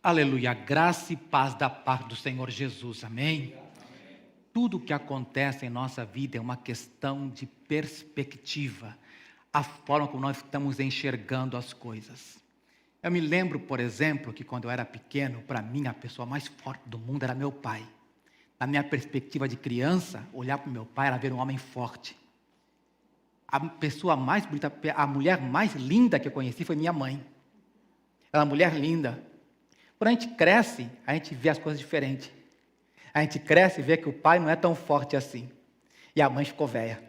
Aleluia, graça e paz da parte do Senhor Jesus, amém? Tudo o que acontece em nossa vida é uma questão de perspectiva, a forma como nós estamos enxergando as coisas. Eu me lembro, por exemplo, que quando eu era pequeno, para mim a pessoa mais forte do mundo era meu pai. Na minha perspectiva de criança, olhar para o meu pai era ver um homem forte. A pessoa mais bonita, a mulher mais linda que eu conheci foi minha mãe. Ela é uma mulher linda. Quando a gente cresce, a gente vê as coisas diferentes. A gente cresce e vê que o pai não é tão forte assim. E a mãe ficou velha.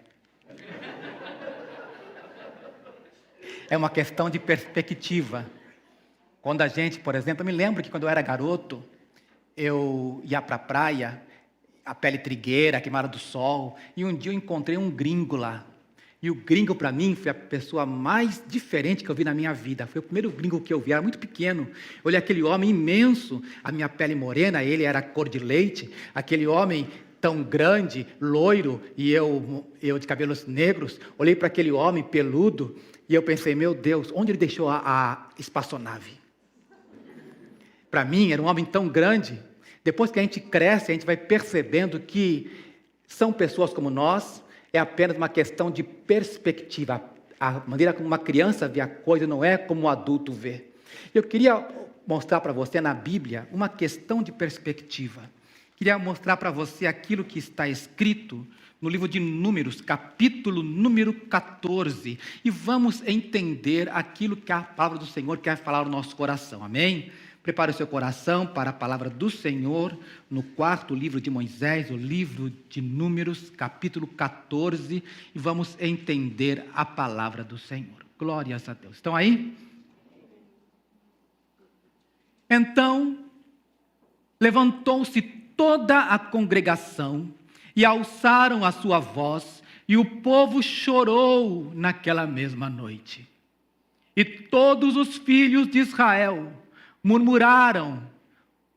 É uma questão de perspectiva. Quando a gente, por exemplo, eu me lembro que quando eu era garoto, eu ia para a praia, a pele trigueira, queimada do sol, e um dia eu encontrei um gringo lá. E o gringo, para mim, foi a pessoa mais diferente que eu vi na minha vida. Foi o primeiro gringo que eu vi, era muito pequeno. Eu olhei aquele homem imenso, a minha pele morena, ele era cor de leite. Aquele homem tão grande, loiro, e eu de cabelos negros. Olhei para aquele homem peludo, e eu pensei, meu Deus, onde ele deixou a espaçonave? Para mim, era um homem tão grande. Depois que a gente cresce, a gente vai percebendo que são pessoas como nós. É apenas uma questão de perspectiva. A maneira como uma criança vê a coisa não é como um adulto vê. Eu queria mostrar para você na Bíblia uma questão de perspectiva. Queria mostrar para você aquilo que está escrito no livro de Números, capítulo número 14. E vamos entender aquilo que a palavra do Senhor quer falar no nosso coração. Amém? Prepare o seu coração para a palavra do Senhor, no quarto livro de Moisés, o livro de Números, capítulo 14, e vamos entender a palavra do Senhor. Glórias a Deus. Estão aí? Então, levantou-se toda a congregação e alçaram a sua voz, e o povo chorou naquela mesma noite. E todos os filhos de Israel murmuraram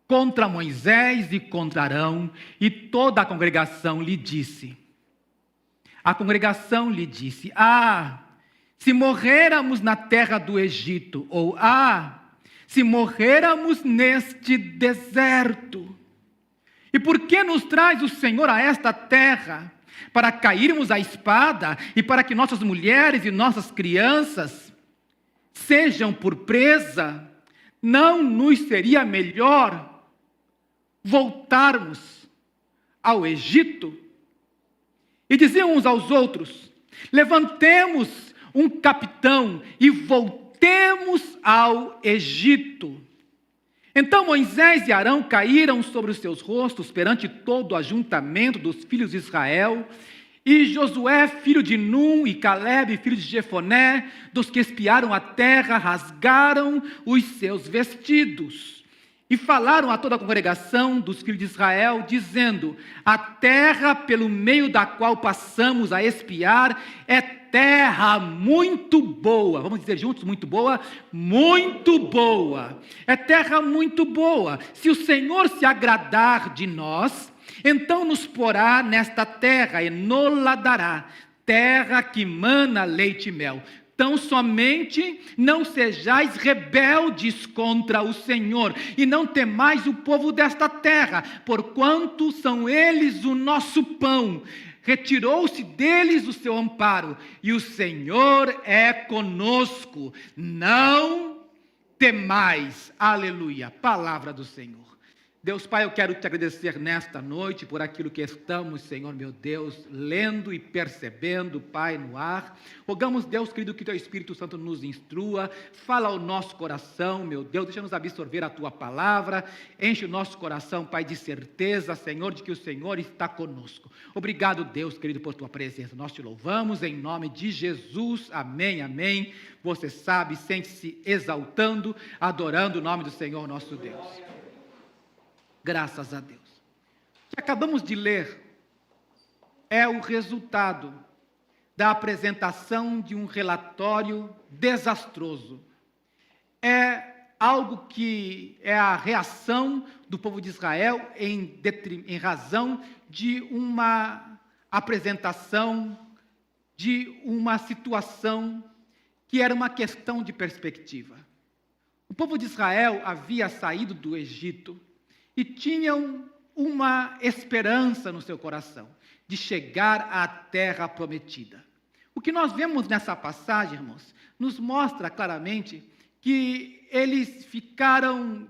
contra Moisés e contra Arão, e toda a congregação lhe disse. A congregação lhe disse: se morréramos na terra do Egito, ou se morréramos neste deserto. E por que nos traz o Senhor a esta terra? Para cairmos à espada e para que nossas mulheres e nossas crianças sejam por presa? Não nos seria melhor voltarmos ao Egito? E diziam uns aos outros: levantemos um capitão e voltemos ao Egito. Então Moisés e Arão caíram sobre os seus rostos perante todo o ajuntamento dos filhos de Israel. E Josué, filho de Num, e Calebe, filho de Jefoné, dos que espiaram a terra, rasgaram os seus vestidos. E falaram a toda a congregação dos filhos de Israel, dizendo: a terra pelo meio da qual passamos a espiar é terra muito boa. Vamos dizer juntos, muito boa? Muito boa. É terra muito boa. Se o Senhor se agradar de nós, então nos porá nesta terra e nola dará, terra que mana leite e mel. Tão somente não sejais rebeldes contra o Senhor, e não temais o povo desta terra, porquanto são eles o nosso pão. Retirou-se deles o seu amparo, e o Senhor é conosco. Não temais. Aleluia. Palavra do Senhor. Deus Pai, eu quero te agradecer nesta noite por aquilo que estamos, Senhor meu Deus, lendo e percebendo, Pai, no ar. Rogamos, Deus querido, que Teu Espírito Santo nos instrua, fala ao nosso coração, meu Deus, deixa-nos absorver a Tua palavra, enche o nosso coração, Pai, de certeza, Senhor, de que o Senhor está conosco. Obrigado, Deus querido, por Tua presença. Nós te louvamos em nome de Jesus. Amém, amém. Você sabe, sente-se exaltando, adorando o nome do Senhor nosso Deus. Graças a Deus. O que acabamos de ler é o resultado da apresentação de um relatório desastroso. É algo que é a reação do povo de Israel em razão de uma apresentação, de uma situação que era uma questão de perspectiva. O povo de Israel havia saído do Egito e tinham uma esperança no seu coração de chegar à terra prometida. O que nós vemos nessa passagem, irmãos, nos mostra claramente que eles ficaram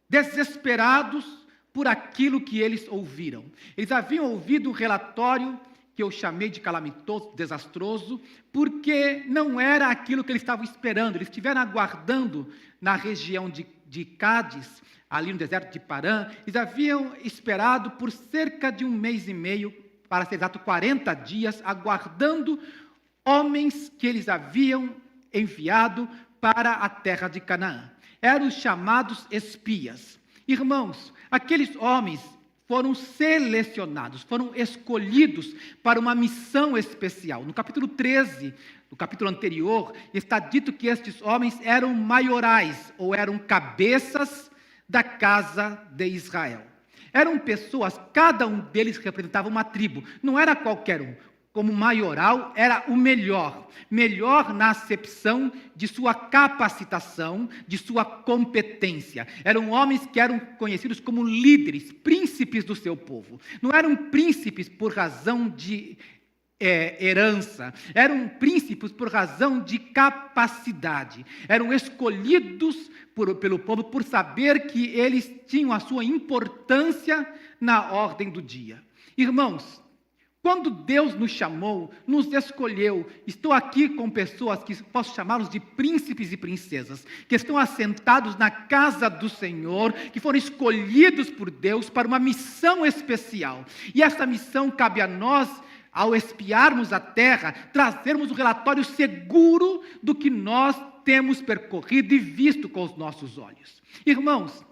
desesperados por aquilo que eles ouviram. Eles haviam ouvido um relatório que eu chamei de calamitoso, desastroso, porque não era aquilo que eles estavam esperando. Eles estiveram aguardando na região de Cádiz, ali no deserto de Parã. Eles haviam esperado por cerca de 1 mês e meio, para ser exato 40 dias, aguardando homens que eles haviam enviado para a terra de Canaã. Eram os chamados espias. Irmãos, aqueles homens foram selecionados, foram escolhidos para uma missão especial. No capítulo 13, no capítulo anterior, está dito que estes homens eram maiorais, ou eram cabeças da casa de Israel. Eram pessoas, cada um deles representava uma tribo, não era qualquer um. Como maioral, era o melhor na acepção de sua capacitação, de sua competência. Eram homens que eram conhecidos como líderes, príncipes do seu povo. Não eram príncipes por razão de herança, eram príncipes por razão de capacidade. Eram escolhidos pelo povo por saber que eles tinham a sua importância na ordem do dia. Irmãos, quando Deus nos chamou, nos escolheu, estou aqui com pessoas que posso chamá-los de príncipes e princesas, que estão assentados na casa do Senhor, que foram escolhidos por Deus para uma missão especial. E essa missão cabe a nós, ao espiarmos a terra, trazermos um relatório seguro do que nós temos percorrido e visto com os nossos olhos. Irmãos,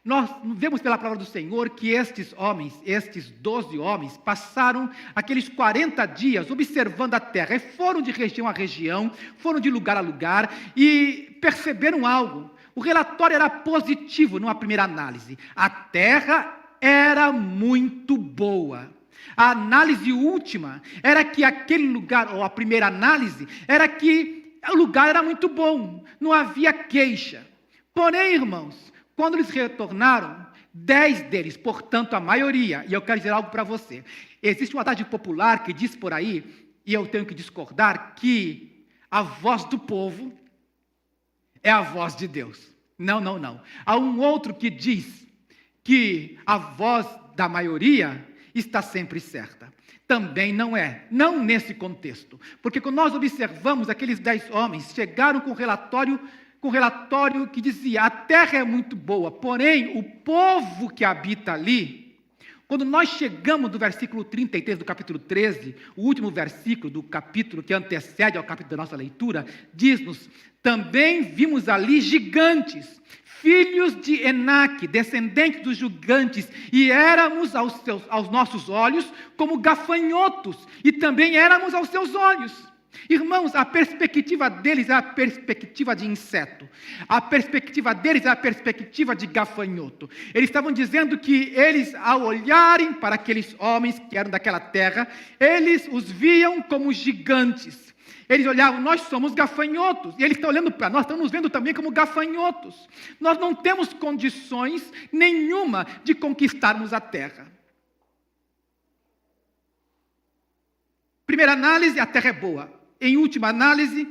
nós vemos pela palavra do Senhor que estes homens, estes 12 homens, passaram aqueles 40 dias observando a terra, e foram de região a região, foram de lugar a lugar, e perceberam algo. O relatório era positivo numa primeira análise. A terra era muito boa. A análise última era que aquele lugar, ou a primeira análise, era que o lugar era muito bom, não havia queixa. Porém, irmãos, quando eles retornaram, 10 deles, portanto a maioria, e eu quero dizer algo para você, existe uma adagem popular que diz por aí, e eu tenho que discordar, que a voz do povo é a voz de Deus. Não. Há um outro que diz que a voz da maioria está sempre certa. Também não é, não nesse contexto, porque quando nós observamos aqueles 10 homens, chegaram com relatório que dizia, a terra é muito boa, porém, o povo que habita ali, quando nós chegamos do versículo 33 do capítulo 13, o último versículo do capítulo que antecede ao capítulo da nossa leitura, diz-nos, também vimos ali gigantes, filhos de Enaque, descendentes dos gigantes, e éramos aos nossos olhos como gafanhotos, e também éramos aos seus olhos. Irmãos, a perspectiva deles é a perspectiva de inseto. A perspectiva deles é a perspectiva de gafanhoto. Eles estavam dizendo que eles, ao olharem para aqueles homens que eram daquela terra, eles os viam como gigantes. Eles olhavam, nós somos gafanhotos. E eles estão olhando para nós, estão nos vendo também como gafanhotos. Nós não temos condições nenhuma de conquistarmos a terra. Primeira análise, a terra é boa. Em última análise,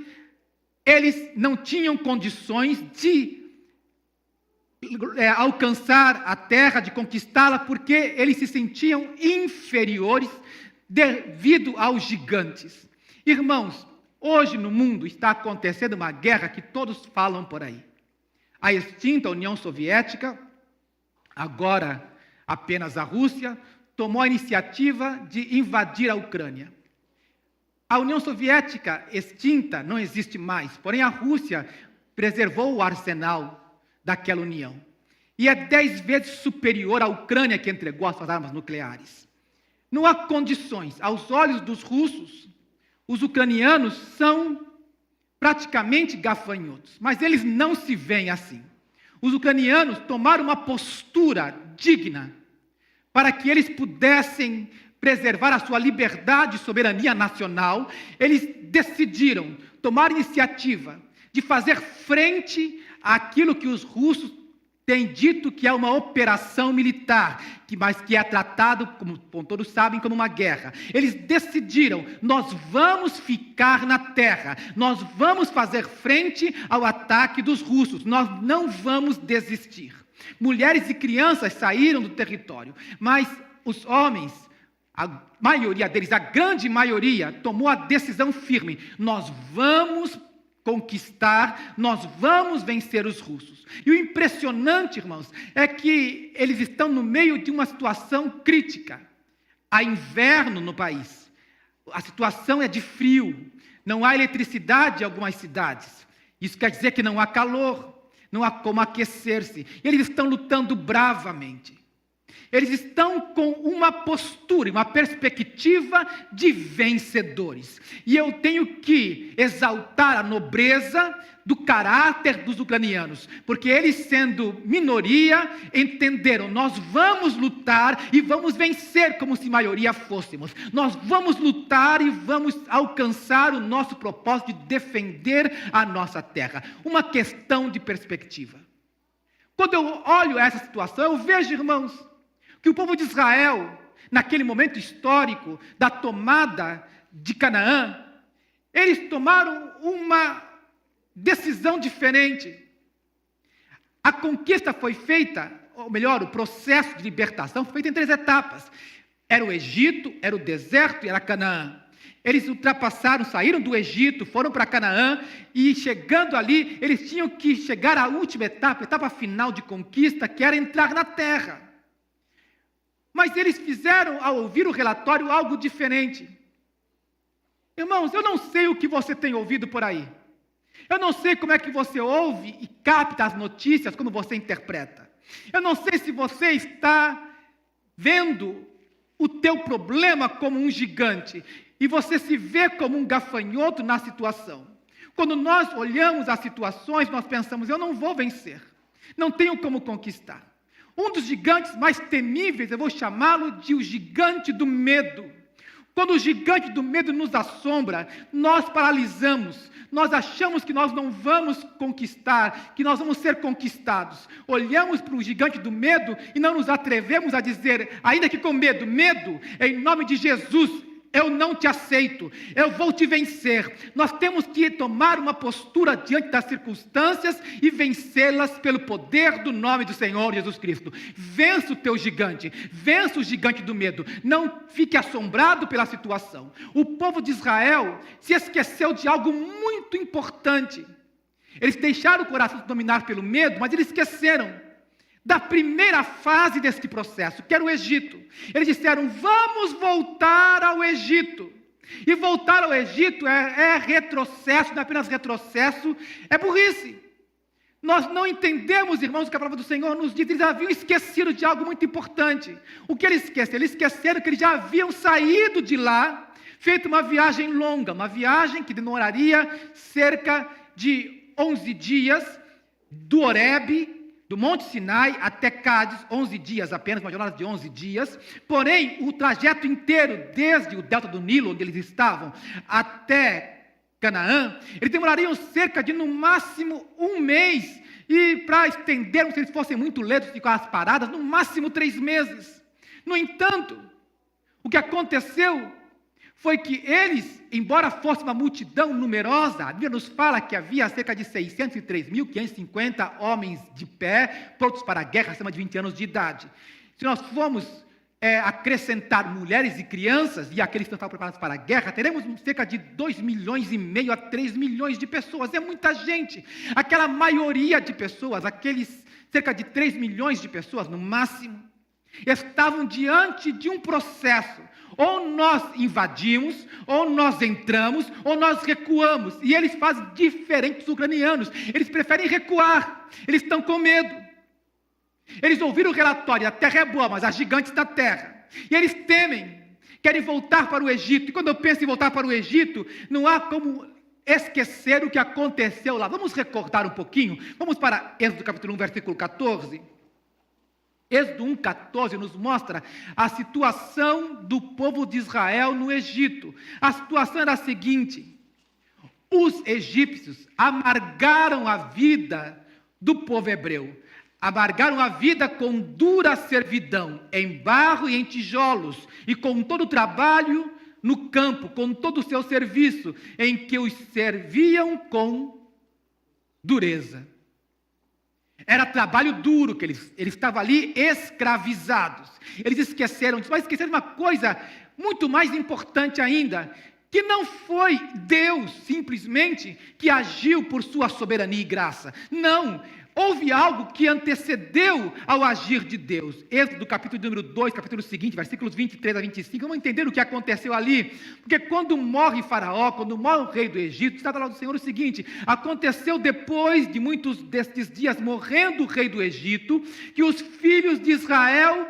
eles não tinham condições de alcançar a terra, de conquistá-la, porque eles se sentiam inferiores devido aos gigantes. Irmãos, hoje no mundo está acontecendo uma guerra que todos falam por aí. A extinta União Soviética, agora apenas a Rússia, tomou a iniciativa de invadir a Ucrânia. A União Soviética extinta não existe mais, porém a Rússia preservou o arsenal daquela União. E é 10 vezes superior à Ucrânia, que entregou as suas armas nucleares. Não há condições. Aos olhos dos russos, os ucranianos são praticamente gafanhotos, mas eles não se veem assim. Os ucranianos tomaram uma postura digna para que eles pudessem preservar a sua liberdade e soberania nacional. Eles decidiram tomar iniciativa de fazer frente aquilo que os russos têm dito que é uma operação militar, mas que é tratado, como todos sabem, como uma guerra. Eles decidiram: nós vamos ficar na terra, nós vamos fazer frente ao ataque dos russos, nós não vamos desistir. Mulheres e crianças saíram do território, mas os homens, a maioria deles, a grande maioria, tomou a decisão firme: nós vamos conquistar, nós vamos vencer os russos. E o impressionante, irmãos, é que eles estão no meio de uma situação crítica. Há inverno no país, a situação é de frio, não há eletricidade em algumas cidades. Isso quer dizer que não há calor, não há como aquecer-se. E eles estão lutando bravamente. Eles estão com uma postura, uma perspectiva de vencedores. E eu tenho que exaltar a nobreza do caráter dos ucranianos, porque eles, sendo minoria, entenderam: nós vamos lutar e vamos vencer como se maioria fôssemos. Nós vamos lutar e vamos alcançar o nosso propósito de defender a nossa terra. Uma questão de perspectiva. Quando eu olho essa situação, eu vejo, irmãos, que o povo de Israel, naquele momento histórico da tomada de Canaã, eles tomaram uma decisão diferente. A conquista foi feita, ou melhor, o processo de libertação foi feito em 3 etapas. Era o Egito, era o deserto e era Canaã. Eles ultrapassaram, saíram do Egito, foram para Canaã, e chegando ali, eles tinham que chegar à última etapa, a etapa final de conquista, que era entrar na terra. Mas eles fizeram, ao ouvir o relatório, algo diferente. Irmãos, eu não sei o que você tem ouvido por aí. Eu não sei como é que você ouve e capta as notícias, como você interpreta. Eu não sei se você está vendo o teu problema como um gigante e você se vê como um gafanhoto na situação. Quando nós olhamos as situações, nós pensamos: eu não vou vencer, não tenho como conquistar. Um dos gigantes mais temíveis, eu vou chamá-lo de o gigante do medo. Quando o gigante do medo nos assombra, nós paralisamos, nós achamos que nós não vamos conquistar, que nós vamos ser conquistados. Olhamos para o gigante do medo e não nos atrevemos a dizer, ainda que com medo: medo, em nome de Jesus, eu não te aceito, eu vou te vencer. Nós temos que tomar uma postura diante das circunstâncias e vencê-las pelo poder do nome do Senhor Jesus Cristo. Vença o teu gigante, vença o gigante do medo, não fique assombrado pela situação. O povo de Israel se esqueceu de algo muito importante. Eles deixaram o coração se dominar pelo medo, mas eles esqueceram da primeira fase deste processo, que era o Egito. Eles disseram: vamos voltar ao Egito. E voltar ao Egito é retrocesso, não é apenas retrocesso, é burrice. Nós não entendemos, irmãos, o que a palavra do Senhor nos diz. Eles haviam esquecido de algo muito importante. O que eles esqueceram? Eles esqueceram que eles já haviam saído de lá, feito uma viagem longa, uma viagem que demoraria cerca de 11 dias, do Horebe, do Monte Sinai até Cádiz, 11 dias apenas, uma jornada de 11 dias. Porém, o trajeto inteiro, desde o delta do Nilo, onde eles estavam, até Canaã, eles demorariam cerca de, no máximo, 1 mês. E para estendermos, se eles fossem muito lentos, ficar as paradas, no máximo 3 meses. No entanto, o que aconteceu foi que eles, embora fosse uma multidão numerosa, a Bíblia nos fala que havia cerca de 603.550 homens de pé, prontos para a guerra, acima de 20 anos de idade. Se nós formos acrescentar mulheres e crianças, e aqueles que não estavam preparados para a guerra, teremos cerca de 2,5 milhões a 3 milhões de pessoas. É muita gente. Aquela maioria de pessoas, aqueles cerca de 3 milhões de pessoas, no máximo, estavam diante de um processo. Ou nós invadimos, ou nós entramos, ou nós recuamos. E eles fazem diferente dos ucranianos. Eles preferem recuar. Eles estão com medo. Eles ouviram o relatório: a terra é boa, mas há gigantes na terra. E eles temem, querem voltar para o Egito. E quando eu penso em voltar para o Egito, não há como esquecer o que aconteceu lá. Vamos recordar um pouquinho. Vamos para Êxodo capítulo 1, versículo 14. Êxodo 1,14 nos mostra a situação do povo de Israel no Egito. A situação era a seguinte: os egípcios amargaram a vida do povo hebreu. Amargaram a vida com dura servidão, em barro e em tijolos, e com todo o trabalho no campo, com todo o seu serviço, em que os serviam com dureza. Era trabalho duro, que eles estavam ali escravizados. Eles esqueceram disso, mas esqueceram uma coisa muito mais importante ainda, que não foi Deus simplesmente que agiu por sua soberania e graça. Não, houve algo que antecedeu ao agir de Deus. Êxodo, capítulo número 2, capítulo seguinte, versículos 23 a 25, vamos entender o que aconteceu ali. Porque quando morre Faraó, quando morre o rei do Egito, está lá do Senhor o seguinte: aconteceu depois de muitos destes dias, morrendo o rei do Egito, que os filhos de Israel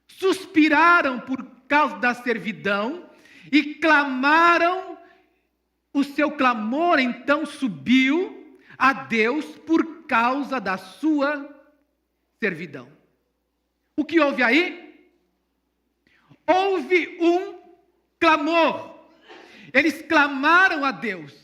suspiraram por causa da servidão e clamaram. O seu clamor então subiu a Deus por causa da sua servidão. O que houve aí? Houve um clamor. Eles clamaram a Deus.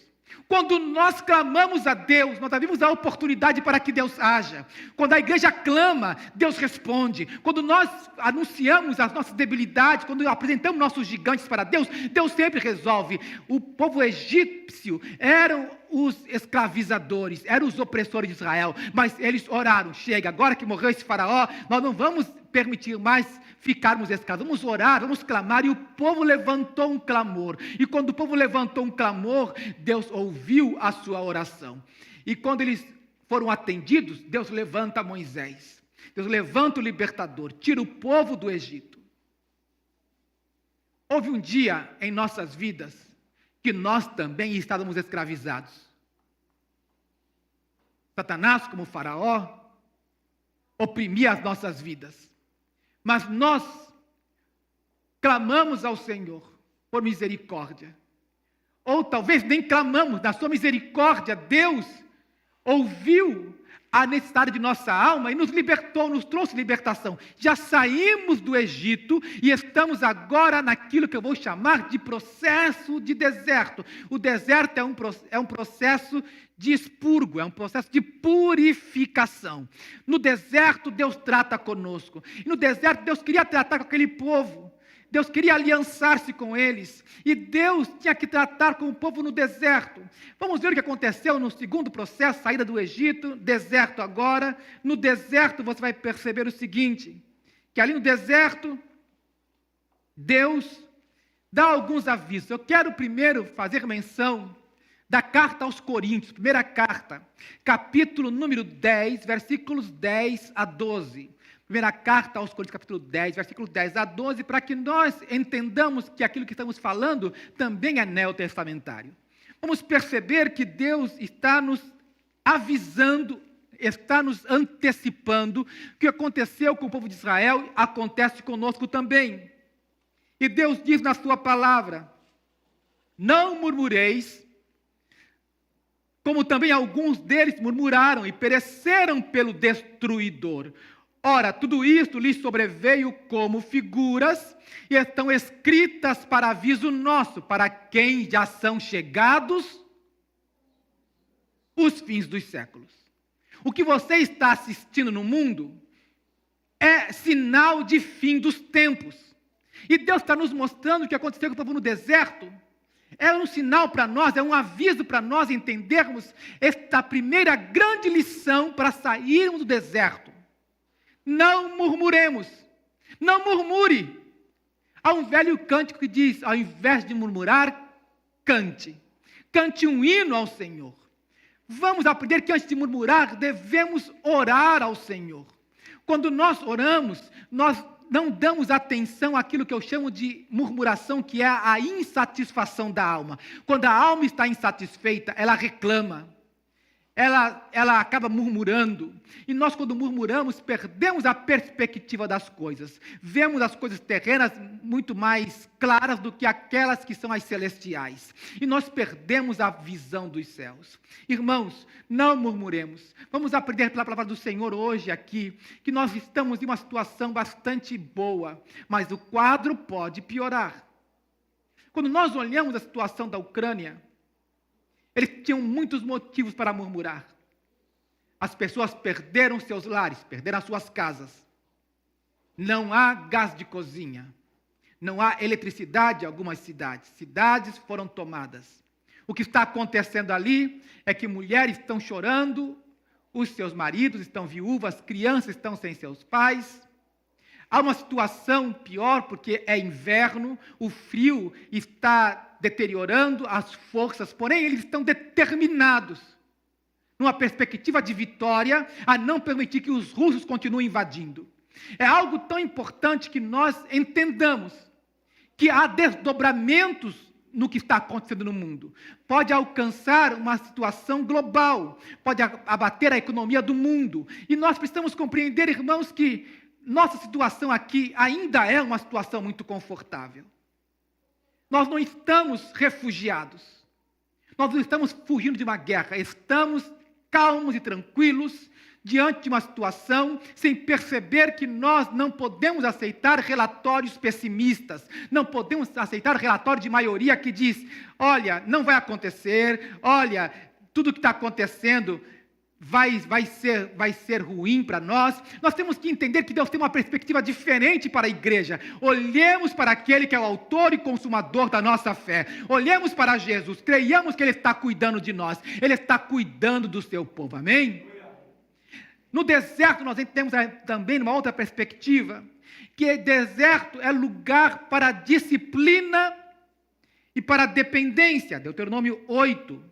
Quando nós clamamos a Deus, nós abrimos a oportunidade para que Deus haja. Quando a igreja clama, Deus responde. Quando nós anunciamos as nossas debilidades, quando apresentamos nossos gigantes para Deus, Deus sempre resolve. O povo egípcio eram os escravizadores, eram os opressores de Israel, mas eles oraram: chega, agora que morreu esse faraó, nós não vamos permitir mais ficarmos escravos, vamos orar, vamos clamar. E o povo levantou um clamor, e quando o povo levantou um clamor, Deus ouviu a sua oração, e quando eles foram atendidos, Deus levanta Moisés, Deus levanta o libertador, tira o povo do Egito. Houve um dia em nossas vidas que nós também estávamos escravizados. Satanás, como faraó, oprimia as nossas vidas. Mas nós clamamos ao Senhor por misericórdia. Ou talvez nem clamamos, na sua misericórdia, Deus ouviu a necessidade de nossa alma e nos libertou, nos trouxe libertação. Já saímos do Egito e estamos agora naquilo que eu vou chamar de processo de deserto. O deserto é um processo de expurgo, é um processo de purificação. No deserto, Deus trata conosco. E no deserto, Deus queria tratar com aquele povo. Deus queria aliançar-se com eles. E Deus tinha que tratar com o povo no deserto. Vamos ver o que aconteceu no segundo processo, saída do Egito, deserto agora. No deserto você vai perceber o seguinte, que ali no deserto, Deus dá alguns avisos. Eu quero primeiro fazer menção da carta aos Coríntios, primeira carta, capítulo número 10, versículos 10 a 12. Primeira carta aos Coríntios, capítulo 10, versículos 10 a 12, para que nós entendamos que aquilo que estamos falando também é neotestamentário. Vamos perceber que Deus está nos avisando, está nos antecipando que o que aconteceu com o povo de Israel acontece conosco também. E Deus diz na sua palavra: não murmureis, como também alguns deles murmuraram e pereceram pelo destruidor. Ora, tudo isto lhes sobreveio como figuras e estão escritas para aviso nosso, para quem já são chegados os fins dos séculos. O que você está assistindo no mundo é sinal de fim dos tempos. E Deus está nos mostrando o que aconteceu com o povo no deserto. É um sinal para nós, é um aviso para nós entendermos esta primeira grande lição para sairmos do deserto. Não murmuremos, não murmure. Há um velho cântico que diz: ao invés de murmurar, cante. Cante um hino ao Senhor. Vamos aprender que antes de murmurar, devemos orar ao Senhor. Quando nós oramos, nós não damos atenção àquilo que eu chamo de murmuração, que é a insatisfação da alma. Quando a alma está insatisfeita, ela reclama. Ela acaba murmurando. E nós, quando murmuramos, perdemos a perspectiva das coisas. Vemos as coisas terrenas muito mais claras do que aquelas que são as celestiais. E nós perdemos a visão dos céus. Irmãos, não murmuremos. Vamos aprender pela palavra do Senhor hoje aqui, que nós estamos em uma situação bastante boa, mas o quadro pode piorar. Quando nós olhamos a situação da Ucrânia, eles tinham muitos motivos para murmurar. As pessoas perderam seus lares, perderam as suas casas. Não há gás de cozinha. Não há eletricidade em algumas cidades. Cidades foram tomadas. O que está acontecendo ali é que mulheres estão chorando, os seus maridos estão viúvas, crianças estão sem seus pais. Há uma situação pior, porque é inverno, o frio está deteriorando as forças, porém eles estão determinados, numa perspectiva de vitória, a não permitir que os russos continuem invadindo. É algo tão importante que nós entendamos que há desdobramentos no que está acontecendo no mundo. Pode alcançar uma situação global, pode abater a economia do mundo. E nós precisamos compreender, irmãos, que nossa situação aqui ainda é uma situação muito confortável. Nós não estamos refugiados. Nós não estamos fugindo de uma guerra. Estamos calmos e tranquilos diante de uma situação, sem perceber que nós não podemos aceitar relatórios pessimistas, não podemos aceitar relatório de maioria que diz, olha, não vai acontecer, olha, tudo que está acontecendo vai ser ruim para nós. Nós temos que entender que Deus tem uma perspectiva diferente para a igreja. Olhemos para aquele que é o autor e consumador da nossa fé. Olhemos para Jesus, creiamos que Ele está cuidando de nós, Ele está cuidando do seu povo, amém? No deserto nós temos também uma outra perspectiva, que deserto é lugar para disciplina e para dependência. Deuteronômio 8,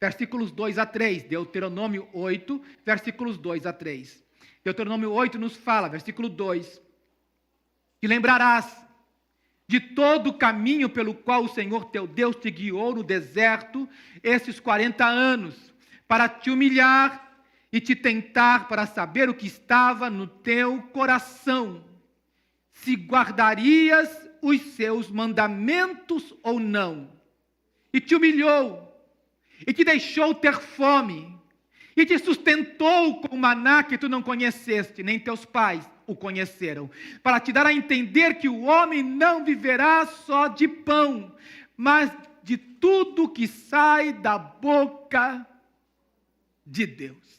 versículos 2 a 3. Deuteronômio 8, versículos 2 a 3. Deuteronômio 8 nos fala, versículo 2, que lembrarás de todo o caminho pelo qual o Senhor teu Deus te guiou no deserto esses 40 anos, para te humilhar e te tentar para saber o que estava no teu coração, se guardarias os seus mandamentos ou não. E te humilhou, e te deixou ter fome, e te sustentou com maná que tu não conheceste, nem teus pais o conheceram, para te dar a entender que o homem não viverá só de pão, mas de tudo que sai da boca de Deus.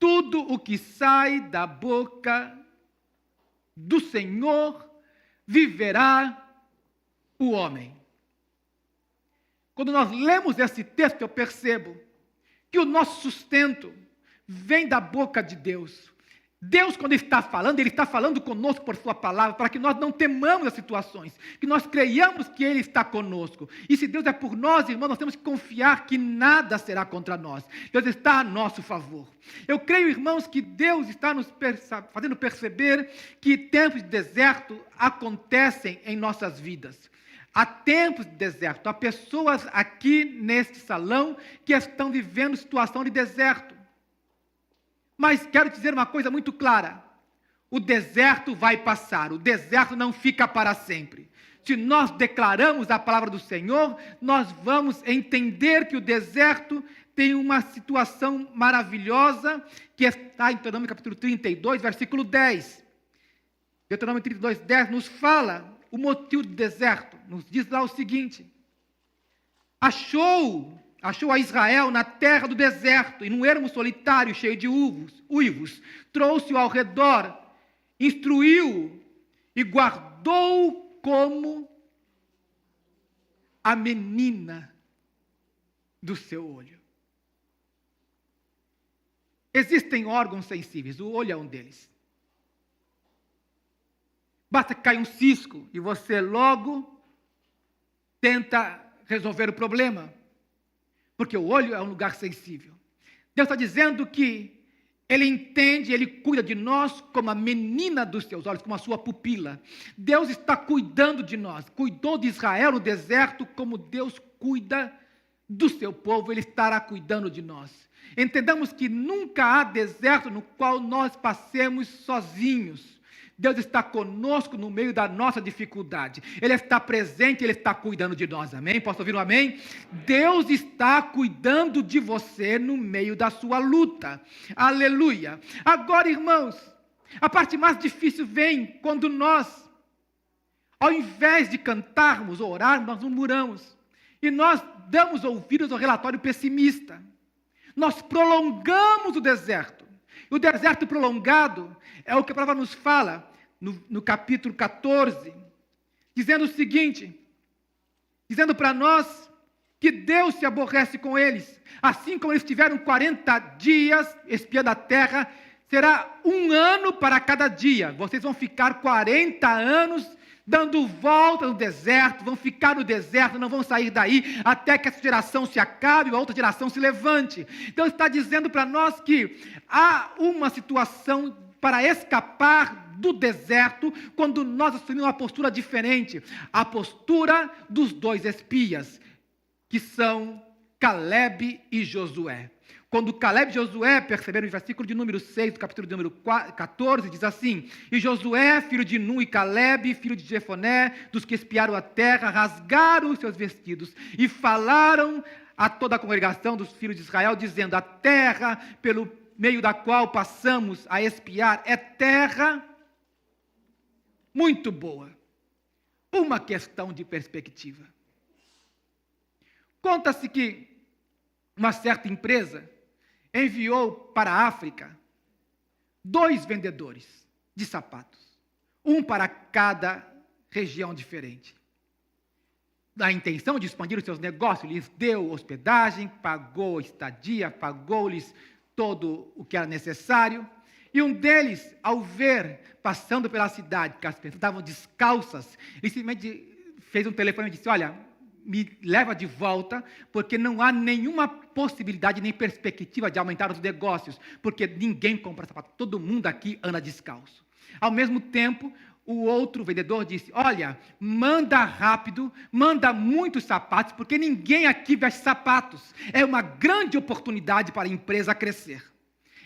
Tudo o que sai da boca do Senhor viverá o homem. Quando nós lemos esse texto, eu percebo que o nosso sustento vem da boca de Deus. Deus, quando Ele está falando conosco por Sua palavra, para que nós não temamos as situações, que nós creiamos que Ele está conosco. E se Deus é por nós, irmãos, nós temos que confiar que nada será contra nós. Deus está a nosso favor. Eu creio, irmãos, que Deus está nos fazendo perceber que tempos de deserto acontecem em nossas vidas. Há tempos de deserto, há pessoas aqui neste salão que estão vivendo situação de deserto. Mas quero dizer uma coisa muito clara, o deserto vai passar, o deserto não fica para sempre. Se nós declaramos a palavra do Senhor, nós vamos entender que o deserto tem uma situação maravilhosa, que está em Deuteronômio capítulo 32, versículo 10. Deuteronômio 32, 10 nos fala o motivo do deserto, nos diz lá o seguinte, achou a Israel na terra do deserto, e num ermo solitário cheio de uivos, trouxe-o ao redor, instruiu-o e guardou como a menina do seu olho. Existem órgãos sensíveis, o olho é um deles. Basta que caia um cisco e você logo tenta resolver o problema. Porque o olho é um lugar sensível. Deus está dizendo que Ele entende, Ele cuida de nós como a menina dos seus olhos, como a sua pupila. Deus está cuidando de nós. Cuidou de Israel no deserto como Deus cuida do seu povo. Ele estará cuidando de nós. Entendamos que nunca há deserto no qual nós passemos sozinhos. Deus está conosco no meio da nossa dificuldade. Ele está presente, Ele está cuidando de nós. Amém? Posso ouvir um amém? Deus está cuidando de você no meio da sua luta. Aleluia. Agora, irmãos, a parte mais difícil vem quando nós, ao invés de cantarmos ou orarmos, nós murmuramos. E nós damos ouvidos ao relatório pessimista. nós prolongamos o deserto. E o deserto prolongado é o que a palavra nos fala no capítulo 14, dizendo o seguinte, dizendo para nós que Deus se aborrece com eles. Assim como eles tiveram 40 dias espiando a terra, será 1 ano para cada dia. Vocês vão ficar 40 anos dando volta no deserto, vão ficar no deserto, não vão sair daí até que essa geração se acabe e a outra geração se levante. Então está dizendo para nós que há uma situação para escapar do deserto quando nós assumimos uma postura diferente, a postura dos 2 espias, que são Caleb e Josué. Quando Caleb e Josué perceberam, no versículo de número 6, do capítulo de número 14, diz assim: e Josué, filho de Nun, e Caleb, filho de Jefoné, dos que espiaram a terra, rasgaram os seus vestidos e falaram a toda a congregação dos filhos de Israel, dizendo: a terra pelo meio da qual passamos a espiar é terra muito boa. Uma questão de perspectiva. Conta-se que uma certa empresa enviou para a África 2 vendedores de sapatos, um para cada região diferente. A intenção de expandir os seus negócios, lhes deu hospedagem, pagou estadia, pagou-lhes todo o que era necessário. E um deles, ao ver, passando pela cidade, que as pessoas estavam descalças, ele simplesmente fez um telefone e disse: olha, me leva de volta, porque não há nenhuma possibilidade nem perspectiva de aumentar os negócios, porque ninguém compra sapato, todo mundo aqui anda descalço. Ao mesmo tempo, o outro vendedor disse: olha, manda rápido, manda muitos sapatos, porque ninguém aqui veste sapatos. É uma grande oportunidade para a empresa crescer.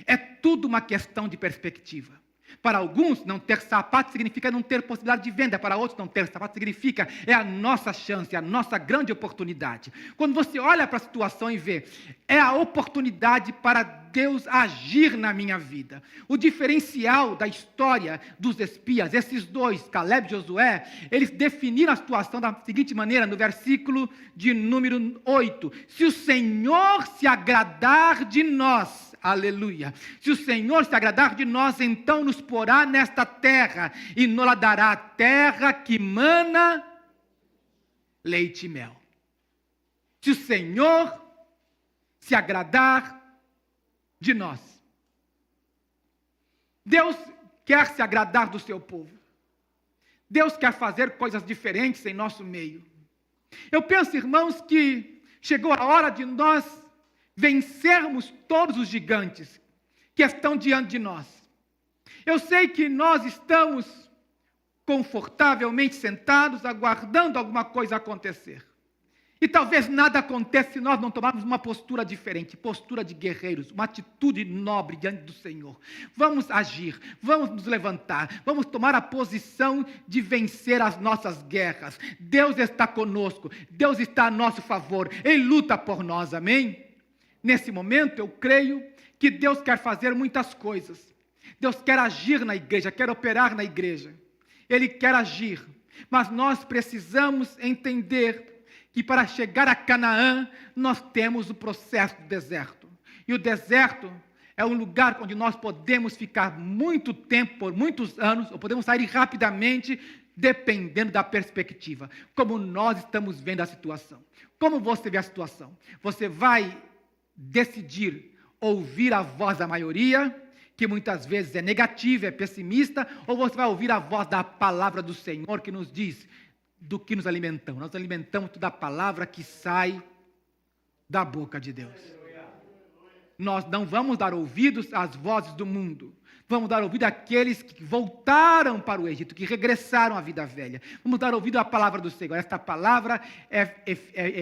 É tudo uma questão de perspectiva. Para alguns, não ter sapato significa não ter possibilidade de venda. Para outros, não ter sapato significa é a nossa chance, a nossa grande oportunidade. Quando você olha para a situação e vê, é a oportunidade para Deus agir na minha vida. O diferencial da história dos espias, esses 2, Caleb e Josué, eles definiram a situação da seguinte maneira, no versículo de número 8. Se o Senhor se agradar de nós, aleluia. Se o Senhor se agradar de nós, então nos porá nesta terra e nos dará a terra que mana leite e mel. Se o Senhor se agradar de nós. Deus quer se agradar do seu povo. Deus quer fazer coisas diferentes em nosso meio. Eu penso, irmãos, que chegou a hora de nós vencermos todos os gigantes que estão diante de nós. Eu sei que nós estamos confortavelmente sentados, aguardando alguma coisa acontecer. E talvez nada aconteça se nós não tomarmos uma postura diferente, postura de guerreiros, uma atitude nobre diante do Senhor. Vamos agir, vamos nos levantar, vamos tomar a posição de vencer as nossas guerras. Deus está conosco, Deus está a nosso favor, Ele luta por nós, amém? Nesse momento, eu creio que Deus quer fazer muitas coisas. Deus quer agir na igreja, quer operar na igreja. Ele quer agir, mas nós precisamos entender que para chegar a Canaã, nós temos o processo do deserto. E o deserto é um lugar onde nós podemos ficar muito tempo, por muitos anos, ou podemos sair rapidamente, dependendo da perspectiva. Como nós estamos vendo a situação. Como você vê a situação? Você vai decidir ouvir a voz da maioria, que muitas vezes é negativa, é pessimista, ou você vai ouvir a voz da palavra do Senhor, que nos diz do que nos alimentamos. Nós alimentamos da palavra que sai da boca de Deus. Nós não vamos dar ouvidos às vozes do mundo. Vamos dar ouvido àqueles que voltaram para o Egito, que regressaram à vida velha. Vamos dar ouvido à palavra do Senhor. Esta palavra é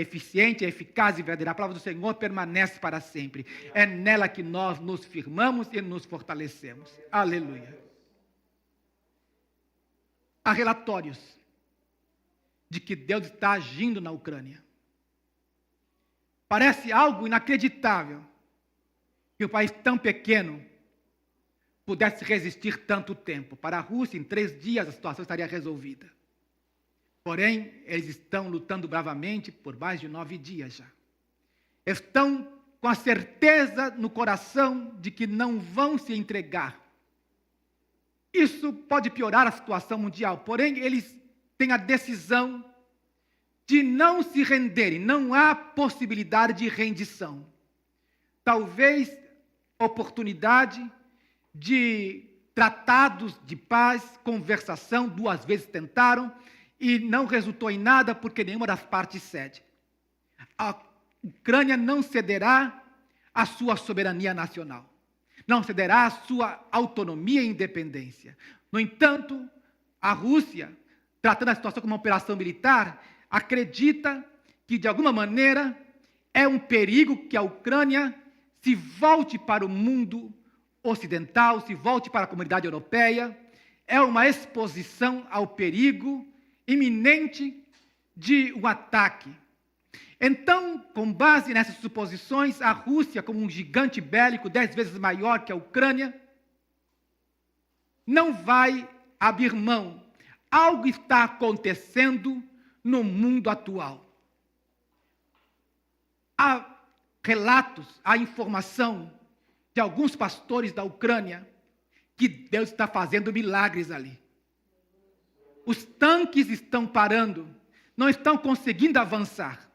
eficiente, é eficaz e verdadeira. A palavra do Senhor permanece para sempre. É nela que nós nos firmamos e nos fortalecemos. Aleluia. Há relatórios de que Deus está agindo na Ucrânia. Parece algo inacreditável que um país tão pequeno pudesse resistir tanto tempo. Para a Rússia, em 3 dias, a situação estaria resolvida. Porém, eles estão lutando bravamente por mais de 9 dias já. Estão com a certeza no coração de que não vão se entregar. Isso pode piorar a situação mundial, porém eles têm a decisão de não se renderem, não há possibilidade de rendição. Talvez oportunidade de tratados de paz, conversação, 2 vezes tentaram e não resultou em nada porque nenhuma das partes cede. A Ucrânia não cederá a sua soberania nacional, não cederá a sua autonomia e independência. No entanto, a Rússia, tratando a situação como uma operação militar, acredita que, de alguma maneira, é um perigo que a Ucrânia se volte para o mundo ocidental, se volte para a comunidade europeia. É uma exposição ao perigo iminente de um ataque. Então, com base nessas suposições, a Rússia, como um gigante bélico 10 vezes maior que a Ucrânia, não vai abrir mão. Algo está acontecendo no mundo atual. Há relatos, há informação de alguns pastores da Ucrânia que Deus está fazendo milagres ali. Os tanques estão parando, não estão conseguindo avançar.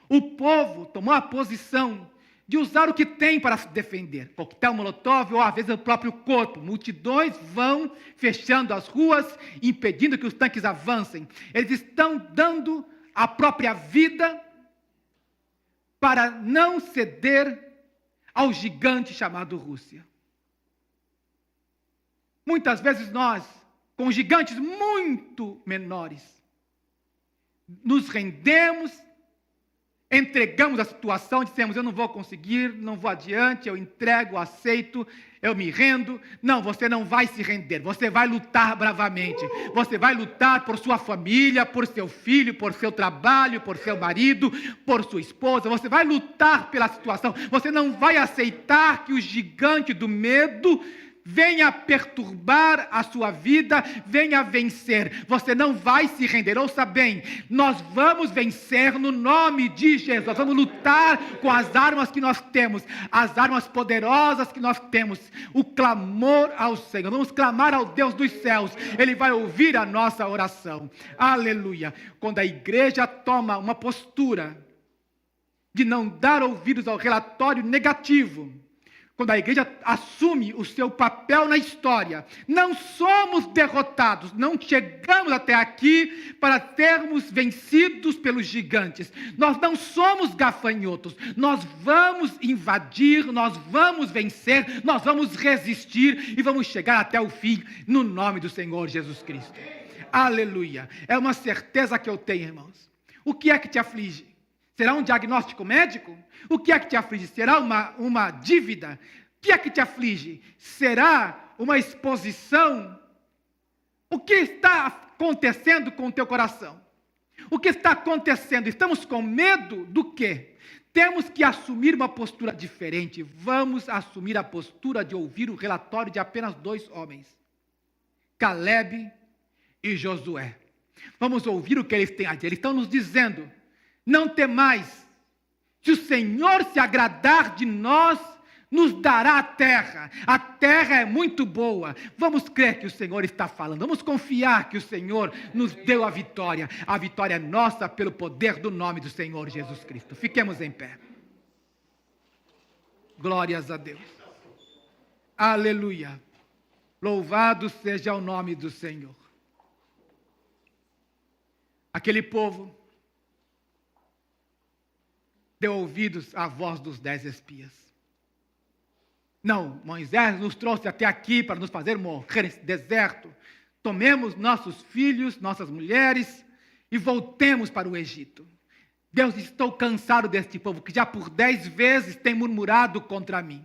O povo tomou a posição de usar o que tem para se defender. Coquetel Molotov ou às vezes o próprio corpo. Multidões vão fechando as ruas, impedindo que os tanques avancem. Eles estão dando a própria vida para não ceder ao gigante chamado Rússia. Muitas vezes nós, com gigantes muito menores, nos rendemos, entregamos a situação, dissemos, eu não vou conseguir, não vou adiante, eu entrego, aceito, eu me rendo. Não, você não vai se render, você vai lutar bravamente, você vai lutar por sua família, por seu filho, por seu trabalho, por seu marido, por sua esposa, você vai lutar pela situação, você não vai aceitar que o gigante do medo venha perturbar a sua vida, venha vencer. Você não vai se render. Ouça bem, nós vamos vencer no nome de Jesus. Nós vamos lutar com as armas que nós temos, as armas poderosas que nós temos. O clamor ao Senhor. Vamos clamar ao Deus dos céus. Ele vai ouvir a nossa oração. Aleluia. Quando a igreja toma uma postura de não dar ouvidos ao relatório negativo, quando a igreja assume o seu papel na história, não somos derrotados, não chegamos até aqui para sermos vencidos pelos gigantes. Nós não somos gafanhotos, nós vamos invadir, nós vamos vencer, nós vamos resistir e vamos chegar até o fim, no nome do Senhor Jesus Cristo. Aleluia! É uma certeza que eu tenho, irmãos. O que é que te aflige? Será um diagnóstico médico? O que é que te aflige? Será uma dívida? O que é que te aflige? Será uma exposição? O que está acontecendo com o teu coração? O que está acontecendo? Estamos com medo do quê? Temos que assumir uma postura diferente. Vamos assumir a postura de ouvir o relatório de apenas 2 homens, Calebe e Josué. Vamos ouvir o que eles têm a dizer. Eles estão nos dizendo: não temais, se o Senhor se agradar de nós, nos dará a terra é muito boa. Vamos crer que o Senhor está falando, vamos confiar que o Senhor nos deu a vitória é nossa pelo poder do nome do Senhor Jesus Cristo. Fiquemos em pé. Glórias a Deus. Aleluia. Louvado seja o nome do Senhor. Aquele povo deu ouvidos à voz dos 10 espias. Não, Moisés nos trouxe até aqui para nos fazer morrer nesse deserto. Tomemos nossos filhos, nossas mulheres e voltemos para o Egito. Deus, estou cansado deste povo que já por 10 vezes tem murmurado contra mim.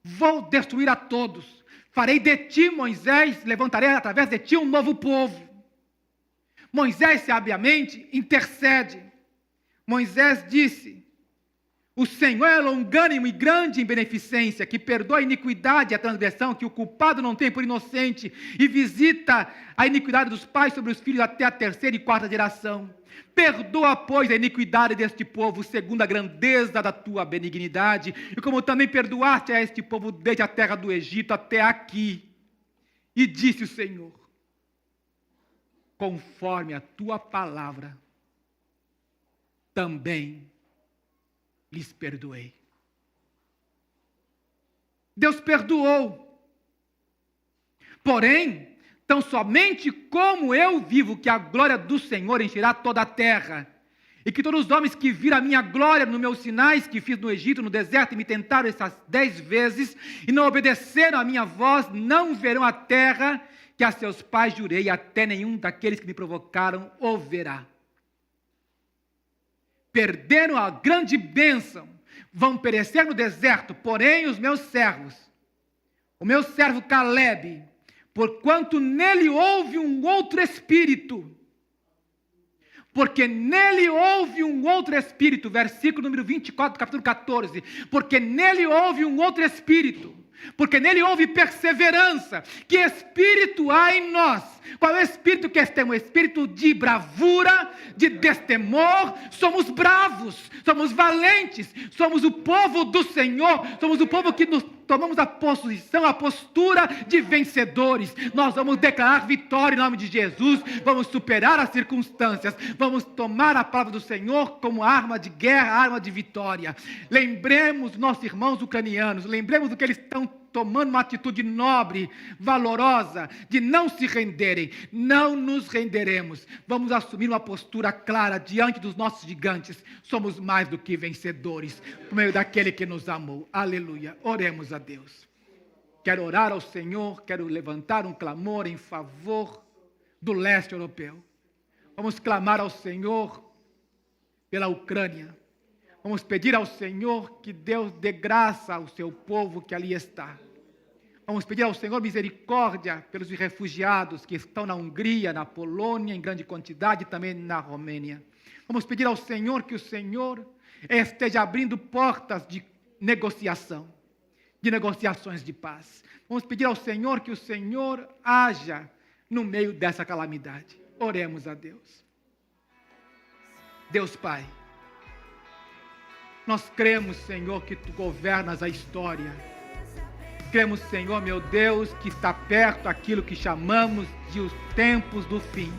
Vou destruir a todos. Farei de ti, Moisés, levantarei através de ti um novo povo. Moisés sabiamente intercede. Moisés disse: O Senhor é longânimo e grande em beneficência, que perdoa a iniquidade e a transgressão, que o culpado não tem por inocente, e visita a iniquidade dos pais sobre os filhos até a 3ª e 4ª geração. Perdoa, pois, a iniquidade deste povo, segundo a grandeza da tua benignidade, e como também perdoaste a este povo desde a terra do Egito até aqui. E disse o Senhor: conforme a tua palavra, também lhes perdoei. Deus perdoou. Porém, tão somente como eu vivo, que a glória do Senhor encherá toda a terra, e que todos os homens que viram a minha glória nos meus sinais que fiz no Egito, no deserto, e me tentaram essas 10 vezes, e não obedeceram à minha voz, não verão a terra que a seus pais jurei, até nenhum daqueles que me provocaram o verá. Perderam a grande bênção, vão perecer no deserto, porém os meus servos, o meu servo Caleb, porquanto nele houve um outro espírito, porque nele houve um outro espírito, versículo número 24 do capítulo 14, porque nele houve um outro espírito, porque nele houve perseverança. Que espírito há em nós? Qual é o espírito que temos? O espírito de bravura, de destemor. Somos bravos, somos valentes, somos o povo do Senhor, somos o povo que nos tomamos a posição, a postura de vencedores. Nós vamos declarar vitória em nome de Jesus, vamos superar as circunstâncias, vamos tomar a palavra do Senhor como arma de guerra, arma de vitória. Lembremos nossos irmãos ucranianos, lembremos do que eles estão tomando uma atitude nobre, valorosa, de não se renderem. Não nos renderemos. Vamos assumir uma postura clara diante dos nossos gigantes. Somos mais do que vencedores, por meio daquele que nos amou. Aleluia. Oremos a Deus. Quero orar ao Senhor, quero levantar um clamor em favor do leste europeu. Vamos clamar ao Senhor pela Ucrânia. Vamos pedir ao Senhor que Deus dê graça ao seu povo que ali está. Vamos pedir ao Senhor misericórdia pelos refugiados que estão na Hungria, na Polônia, em grande quantidade, e também na Romênia. Vamos pedir ao Senhor que o Senhor esteja abrindo portas de negociação, de negociações de paz. Vamos pedir ao Senhor que o Senhor haja no meio dessa calamidade. Oremos a Deus. Deus Pai, nós cremos, Senhor, que Tu governas a história. Cremos, Senhor, meu Deus, que está perto aquilo que chamamos de os tempos do fim.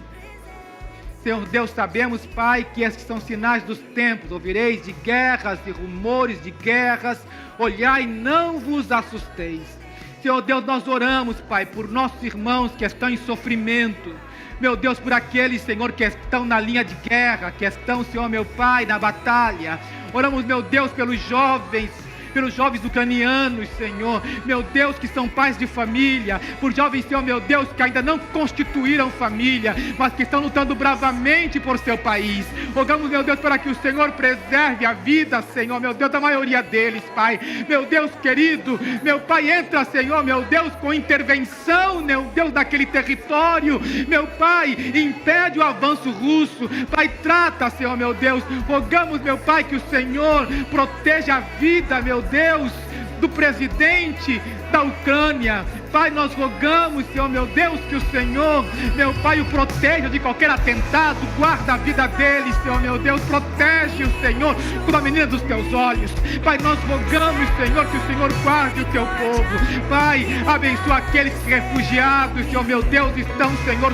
Senhor Deus, sabemos, Pai, que esses são sinais dos tempos. Ouvireis de guerras e rumores de guerras. Olhai, não vos assusteis. Senhor Deus, nós oramos, Pai, por nossos irmãos que estão em sofrimento. Meu Deus, por aqueles, Senhor, que estão na linha de guerra, que estão, Senhor, meu Pai, na batalha. Oramos, meu Deus, pelos jovens ucranianos, Senhor, meu Deus, que são pais de família, por jovens, Senhor, meu Deus, que ainda não constituíram família, mas que estão lutando bravamente por seu país. Rogamos, meu Deus, para que o Senhor preserve a vida, Senhor, meu Deus, da maioria deles, Pai. Meu Deus querido, meu Pai, entra, Senhor, meu Deus, com intervenção, meu Deus, daquele território, meu Pai, impede o avanço russo, Pai, trata, Senhor, meu Deus. Rogamos, meu Pai, que o Senhor proteja a vida, meu Deus, do presidente da Ucrânia. Pai, nós rogamos, Senhor, meu Deus, que o Senhor, meu Pai, o proteja de qualquer atentado, guarda a vida dele, Senhor, meu Deus, protege o Senhor como a menina dos teus olhos. Pai, nós rogamos, Senhor, que o Senhor guarde o teu povo. Pai, abençoa aqueles refugiados, Senhor, meu Deus, estão, Senhor,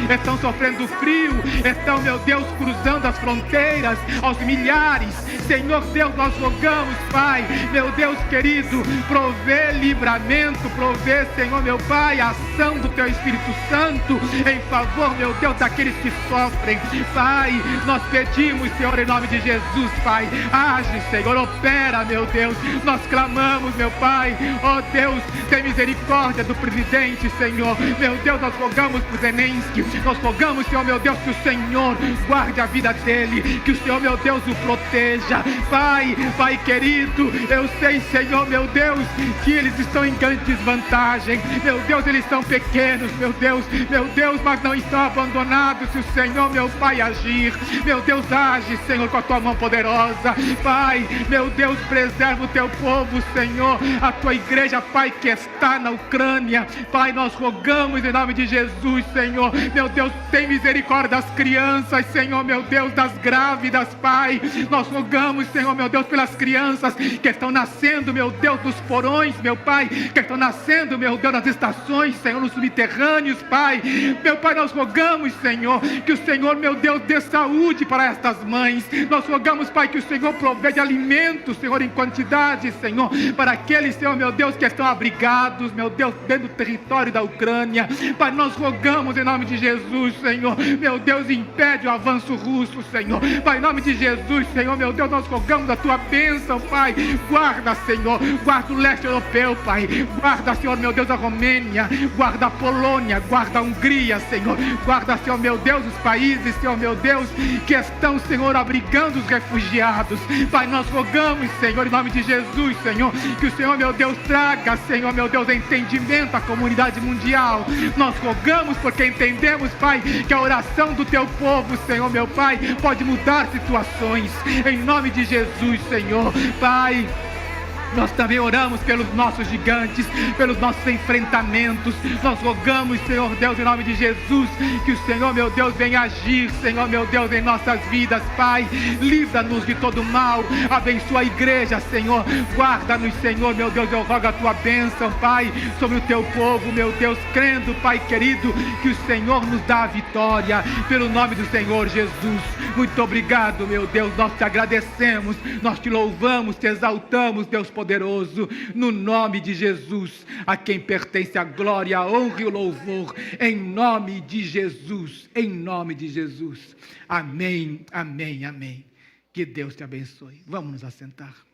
estão sofrendo frio, estão, meu Deus, cruzando as fronteiras aos milhares. Senhor Deus, nós rogamos, Pai, meu Deus querido, provê livramento, provê, Senhor, meu Pai, a ação do Teu Espírito Santo em favor, meu Deus, daqueles que sofrem. Pai, nós pedimos, Senhor, em nome de Jesus, Pai, age, Senhor, opera, meu Deus. Nós clamamos, meu Pai, ó Deus, tem misericórdia do presidente, Senhor. Meu Deus, nós rogamos por Zelensky, nós rogamos, Senhor, meu Deus, que o Senhor guarde a vida dele, que o Senhor, meu Deus, o proteja. Pai, Pai querido, eu sei, Senhor, meu Deus, que eles estão em grande desvantagem. Meu Deus, eles estão são pequenos, meu Deus, mas não estão abandonados. Se o Senhor, meu Pai, agir, meu Deus, age, Senhor, com a tua mão poderosa. Pai, meu Deus, preserva o teu povo, Senhor, a tua igreja, Pai, que está na Ucrânia. Pai, nós rogamos em nome de Jesus, Senhor, meu Deus, tem misericórdia das crianças, Senhor, meu Deus, das grávidas, Pai. Nós rogamos, Senhor, meu Deus, pelas crianças que estão nascendo, meu Deus, dos porões, meu Pai, que estão nascendo, meu Deus, nas estações, Senhor, nos subterrâneos, Pai. Meu Pai, nós rogamos, Senhor, que o Senhor, meu Deus, dê saúde para estas mães. Nós rogamos, Pai, que o Senhor provê de alimentos, Senhor, em quantidade, Senhor, para aqueles, Senhor, meu Deus, que estão abrigados, meu Deus, dentro do território da Ucrânia. Pai, nós rogamos em nome de Jesus, Senhor, meu Deus, impede o avanço russo, Senhor. Pai, em nome de Jesus, Senhor, meu Deus, nós rogamos a tua bênção, Pai. Guarda, Senhor, guarda o leste europeu, Pai. Guarda, Senhor, meu Deus, a Romênia. Guarda a Polônia, guarda a Hungria, Senhor. Guarda, Senhor, meu Deus, os países, Senhor, meu Deus, que estão, Senhor, abrigando os refugiados. Pai, nós rogamos, Senhor, em nome de Jesus, Senhor, que o Senhor, meu Deus, traga, Senhor, meu Deus, entendimento à comunidade mundial. Nós rogamos porque entendemos, Pai, que a oração do teu povo, Senhor, meu Pai, pode mudar situações. Em nome de Jesus, Senhor, Pai, nós também oramos pelos nossos gigantes, pelos nossos enfrentamentos. Nós rogamos, Senhor Deus, em nome de Jesus, que o Senhor, meu Deus, venha agir, Senhor, meu Deus, em nossas vidas, Pai. Livra-nos de todo mal, abençoa a igreja, Senhor. Guarda-nos, Senhor, meu Deus, eu rogo a tua bênção, Pai, sobre o teu povo, meu Deus, crendo, Pai querido, que o Senhor nos dá a vitória, pelo nome do Senhor Jesus. Muito obrigado, meu Deus, nós te agradecemos, nós te louvamos, te exaltamos, Deus poderoso, no nome de Jesus, a quem pertence a glória, a honra e o louvor, em nome de Jesus, em nome de Jesus. Amém, amém, amém. Que Deus te abençoe. Vamos nos assentar.